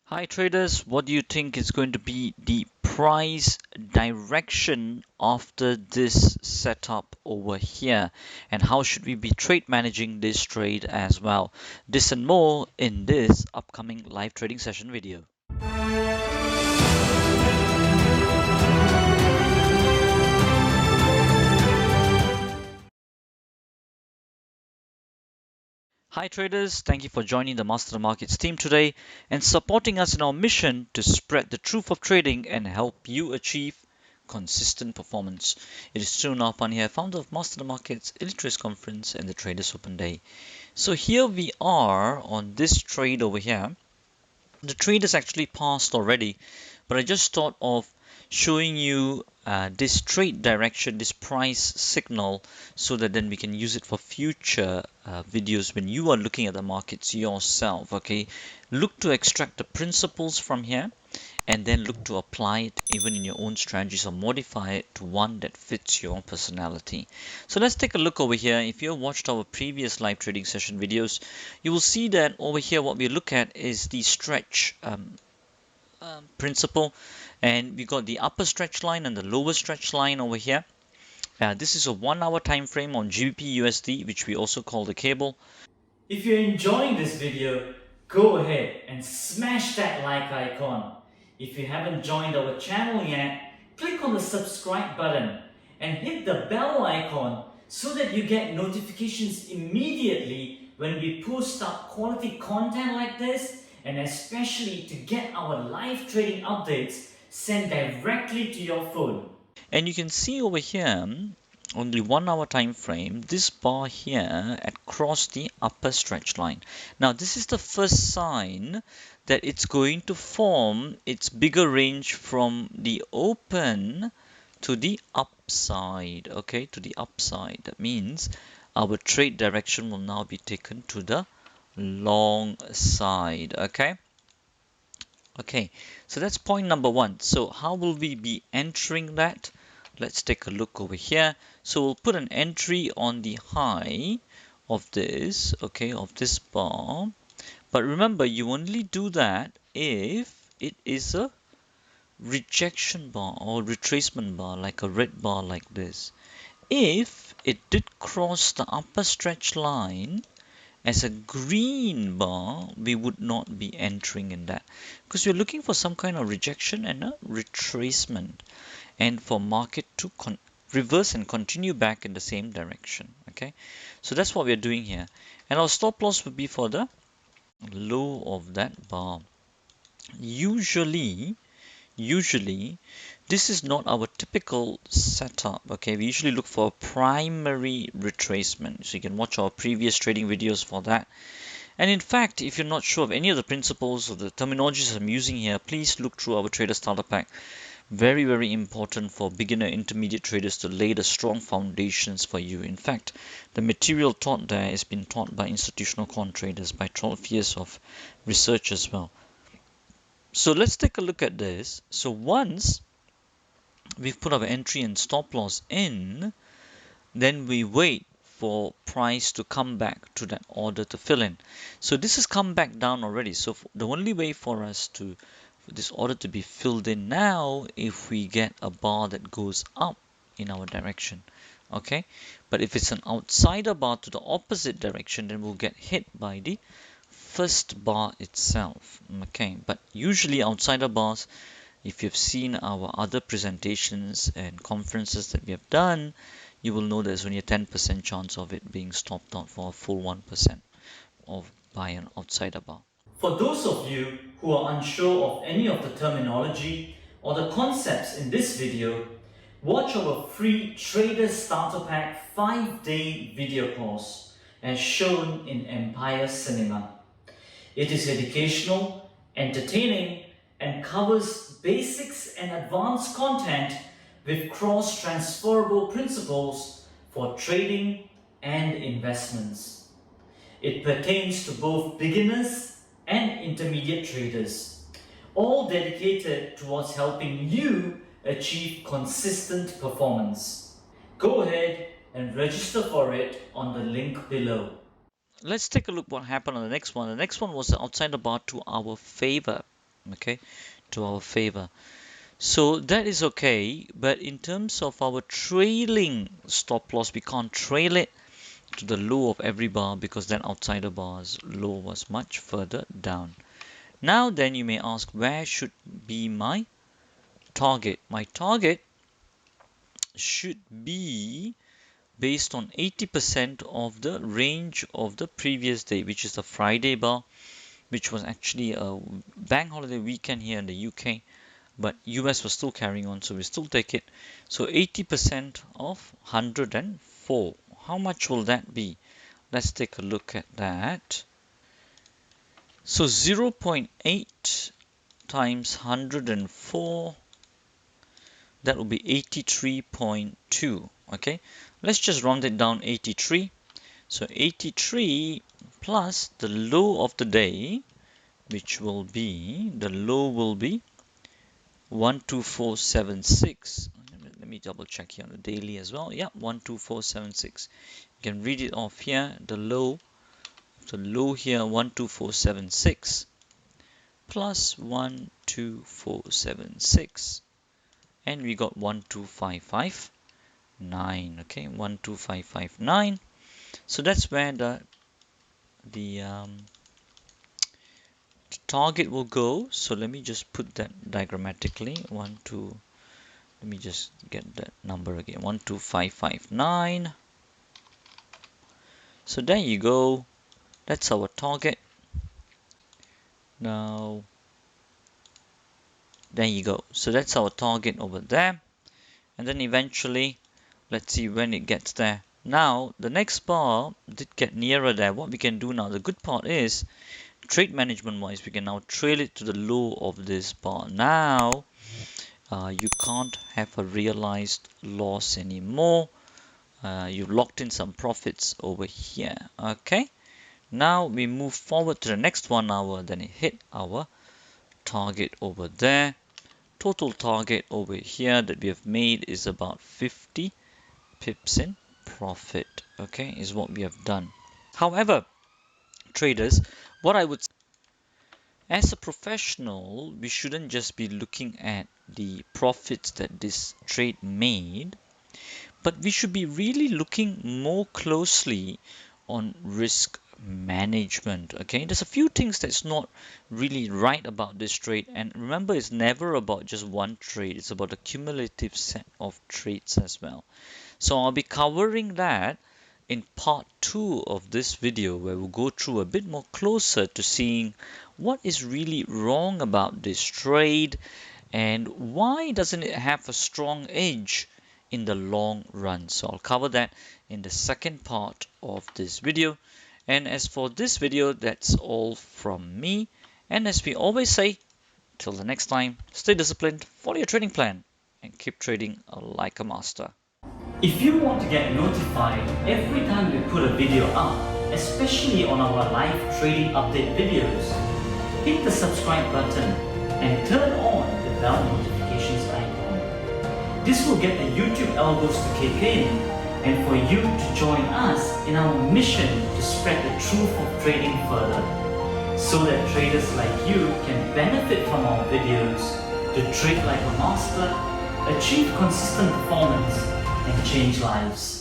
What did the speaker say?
Hi traders, what do you think is going to be the price direction after this setup over here? And how should we be trade managing this trade as well? This and more in this upcoming live trading session video. Hi traders, thank you for joining the Master the Markets team today and supporting us in our mission to spread the truth of trading and help you achieve consistent performance. It is Sru Napan here, founder of Master the Markets Illustrates Conference and the Traders Open Day. So here we are on this trade over here. The trade is actually passed already, but I just thought of showing you this trade direction, this price signal, so that then we can use it for future videos when you are looking at the markets yourself. Okay, look to extract the principles from here and then look to apply it even in your own strategies or modify it to one that fits your personality. So let's take a look over here. If you have watched our previous live trading session videos, you will see that over here what we look at is the stretch principle, and we got the upper stretch line and the lower stretch line over here. This is a 1 hour time frame on GBP USD, which we also call the cable. If you're enjoying this video, go ahead and smash that like icon. If you haven't joined our channel yet, click on the subscribe button and hit the bell icon so that you get notifications immediately when we post up quality content like this, and especially to get our live trading updates sent directly to your phone. And you can see over here on the 1 hour time frame, this bar here at cross the upper stretch line. Now this is the first sign that it's going to form its bigger range from the open to the upside. Okay, to the upside. That means our trade direction will now be taken to the long side. Okay, so that's point number one. So how will we be entering that? Let's take a look over here. So we'll put an entry on the high of this, okay, of this bar. But remember, you only do that if it is a rejection bar or retracement bar, like a red bar like this. If it did cross the upper stretch line as a green bar, we would not be entering in that, because we're looking for some kind of rejection and a retracement, and for market to reverse and continue back in the same direction. Okay, so that's what we're doing here, and our stop loss would be for the low of that bar. Usually this is not our typical setup. Okay, we usually look for a primary retracement, so you can watch our previous trading videos for that. And in fact, if you're not sure of any of the principles or the terminologies I'm using here, please look through our Trader Starter Pack. Very, very important for beginner intermediate traders to lay the strong foundations for you. In fact, the material taught there is being taught by institutional quant traders, by 12 years of research as well. So let's take a look at this. So once we've put our entry and stop loss in, then we wait for price to come back to that order to fill in. So this has come back down already. So the only way for us to for this order to be filled in now, if we get a bar that goes up in our direction. Okay, but if it's an outsider bar to the opposite direction, then we'll get hit by the first bar itself. Okay, but usually outsider bars, if you've seen our other presentations and conferences that we have done, you will know there's only a 10% chance of it being stopped out for a full 1% of by an outsider bar. For those of you who are unsure of any of the terminology or the concepts in this video, watch our free Trader Starter Pack 5-day video course as shown in Empire Cinema. It is educational, entertaining, and covers basics and advanced content with cross-transferable principles for trading and investments. It pertains to both beginners and intermediate traders, all dedicated towards helping you achieve consistent performance. Go ahead and register for it on the link below. Let's take a look what happened on the next one. The next one was the outsider bar to our favor. okay, to our favor. So that is okay, but in terms of our trailing stop loss, we can't trail it to the low of every bar because that outsider bar's low was much further down. Now then you may ask, where should be my target? My target should be based on 80% of the range of the previous day, which is the Friday bar, which was actually a bank holiday weekend here in the UK, but US was still carrying on, so we still take it. So 80% of 104. How much will that be? Let's take a look at that. So 0.8 times 104, that will be 83.2. Okay, let's just round it down, 83. So 83 plus the low of the day, which will be, the low will be 12476. Let me double check here on the daily as well. Yeah, 12476. You can read it off here. The low here, 12476 plus 12476, and we got 12559. Okay, 12559. So that's where the target will go. So let me just put that diagrammatically. Let me just get that number again. 12559. So there you go. That's our target. Now, there you go. So that's our target over there. And then eventually, let's see when it gets there. Now, the next bar did get nearer there. What we can do now, the good part is, trade management wise, we can now trail it to the low of this bar. Now, you can't have a realized loss anymore. You've locked in some profits over here. Okay. Now we move forward to the next 1 hour, then it hit our target over there. Total target over here that we have made is about 50 pips in profit. Okay, is what we have done. However, traders, what I would say, as a professional, we shouldn't just be looking at the profits that this trade made, but we should be really looking more closely on risk management. Okay, there's a few things that's not really right about this trade, and remember, it's never about just one trade, it's about a cumulative set of trades as well. So I'll be covering that in part 2 of this video, where we'll go through a bit more closer to seeing what is really wrong about this trade and why doesn't it have a strong edge in the long run. So I'll cover that in the second part of this video. And as for this video, that's all from me. And as we always say, till the next time, stay disciplined, follow your trading plan, and keep trading like a master. If you want to get notified every time we put a video up, especially on our live trading update videos, hit the subscribe button and turn on the bell notifications icon. This will get the YouTube algos to kick in and for you to join us in our mission to spread the truth of trading further, so that traders like you can benefit from our videos to trade like a master, achieve consistent performance, and change lives.